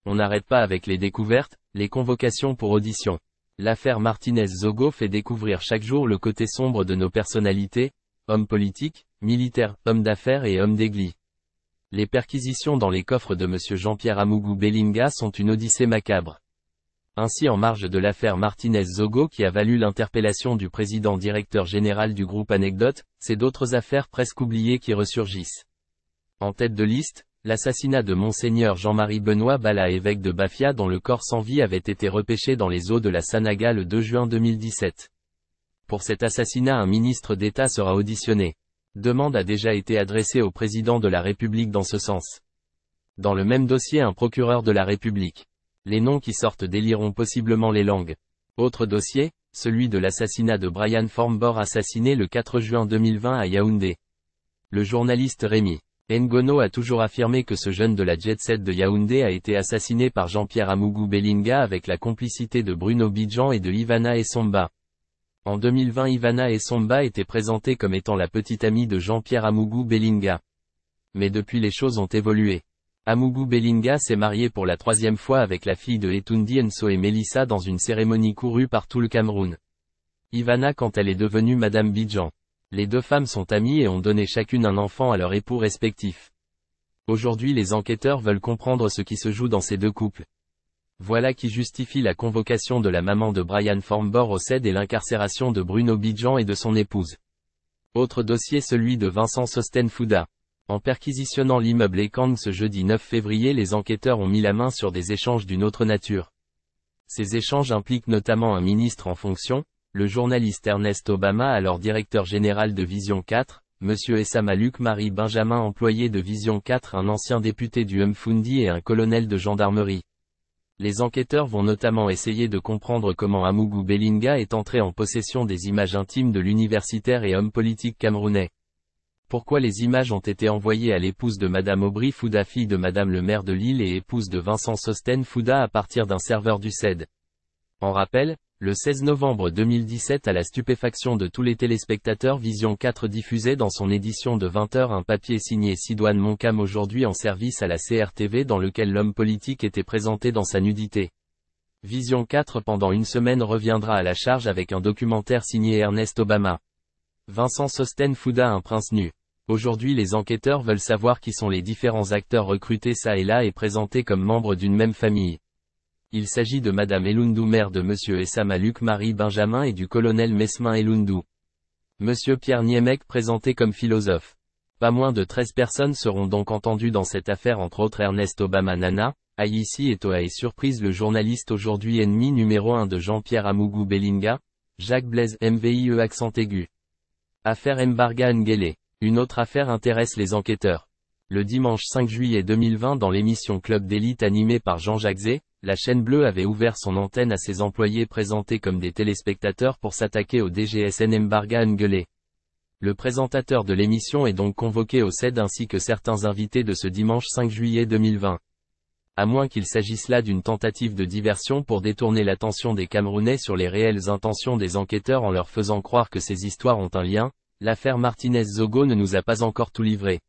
On n'arrête pas avec les découvertes, les convocations pour audition. L'affaire Martinez-Zogo fait découvrir chaque jour le côté sombre de nos personnalités, hommes politiques, militaires, hommes d'affaires et hommes d'église. Les perquisitions dans les coffres de M. Jean-Pierre Amougou Belinga sont une odyssée macabre. Ainsi en marge de l'affaire Martinez-Zogo qui a valu l'interpellation du président directeur général du groupe Anecdote, c'est d'autres affaires presque oubliées qui ressurgissent. En tête de liste, l'assassinat de Monseigneur Jean-Marie Benoît Bala, évêque de Bafia dont le corps sans vie avait été repêché dans les eaux de la Sanaga le 2 juin 2017. Pour cet assassinat, un ministre d'État sera auditionné. Demande a déjà été adressée au président de la République dans ce sens. Dans le même dossier, un procureur de la République. Les noms qui sortent déliront possiblement les langues. Autre dossier, celui de l'assassinat de Brian Formbor assassiné le 4 juin 2020 à Yaoundé. Le journaliste Rémi Ngono a toujours affirmé que ce jeune de la jet-set de Yaoundé a été assassiné par Jean-Pierre Amougou Belinga avec la complicité de Bruno Bidjan et de Ivana Essomba. En 2020, Ivana Essomba était présentée comme étant la petite amie de Jean-Pierre Amougou Belinga. Mais depuis les choses ont évolué. Amougou Belinga s'est marié pour la 3e fois avec la fille de Etundi Enso et Melissa dans une cérémonie courue par tout le Cameroun. Ivana quand elle est devenue Madame Bidjan. Les deux femmes sont amies et ont donné chacune un enfant à leur époux respectif. Aujourd'hui les enquêteurs veulent comprendre ce qui se joue dans ces deux couples. Voilà qui justifie la convocation de la maman de Brian Formbor au CED et l'incarcération de Bruno Bidjan et de son épouse. Autre dossier, celui de Vincent Sosten-Fouda. En perquisitionnant l'immeuble Ekang ce jeudi 9 février, les enquêteurs ont mis la main sur des échanges d'une autre nature. Ces échanges impliquent notamment un ministre en fonction, le journaliste Ernest Obama alors directeur général de Vision 4, M. Essama Luc Marie Benjamin employé de Vision 4, un ancien député du Mfundi et un colonel de gendarmerie. Les enquêteurs vont notamment essayer de comprendre comment Amougou Belinga est entré en possession des images intimes de l'universitaire et homme politique camerounais. Pourquoi les images ont été envoyées à l'épouse de Madame Aubry Fouda, fille de Madame le maire de Lille et épouse de Vincent Sosten-Fouda à partir d'un serveur du CED. En rappel, le 16 novembre 2017 à la stupéfaction de tous les téléspectateurs, Vision 4 diffusait dans son édition de 20h un papier signé Sidoine Moncam aujourd'hui en service à la CRTV dans lequel l'homme politique était présenté dans sa nudité. Vision 4 pendant une semaine reviendra à la charge avec un documentaire signé Ernest Obama. Vincent Sosten-Fouda, un prince nu. Aujourd'hui les enquêteurs veulent savoir qui sont les différents acteurs recrutés ça et là et présentés comme membres d'une même famille. Il s'agit de Madame Elundou, mère de Monsieur Essama Luc Marie Benjamin et du colonel Mesmin Elundou. Monsieur Pierre Niemek présenté comme philosophe. Pas moins de 13 personnes seront donc entendues dans cette affaire, entre autres Ernest Obama Nana, Aïssi et Toa et surprise le journaliste aujourd'hui ennemi numéro 1 de Jean-Pierre Amougou Belinga, Jacques Blaise MVIE accent aigu. Affaire Mbarga Nguele. Une autre affaire intéresse les enquêteurs. Le dimanche 5 juillet 2020 dans l'émission Club d'élite animée par Jean-Jacques Zé, la chaîne bleue avait ouvert son antenne à ses employés présentés comme des téléspectateurs pour s'attaquer au DGSN Mbarga Nguele. Le présentateur de l'émission est donc convoqué au CED ainsi que certains invités de ce dimanche 5 juillet 2020. À moins qu'il s'agisse là d'une tentative de diversion pour détourner l'attention des Camerounais sur les réelles intentions des enquêteurs en leur faisant croire que ces histoires ont un lien, l'affaire Martinez-Zogo ne nous a pas encore tout livré.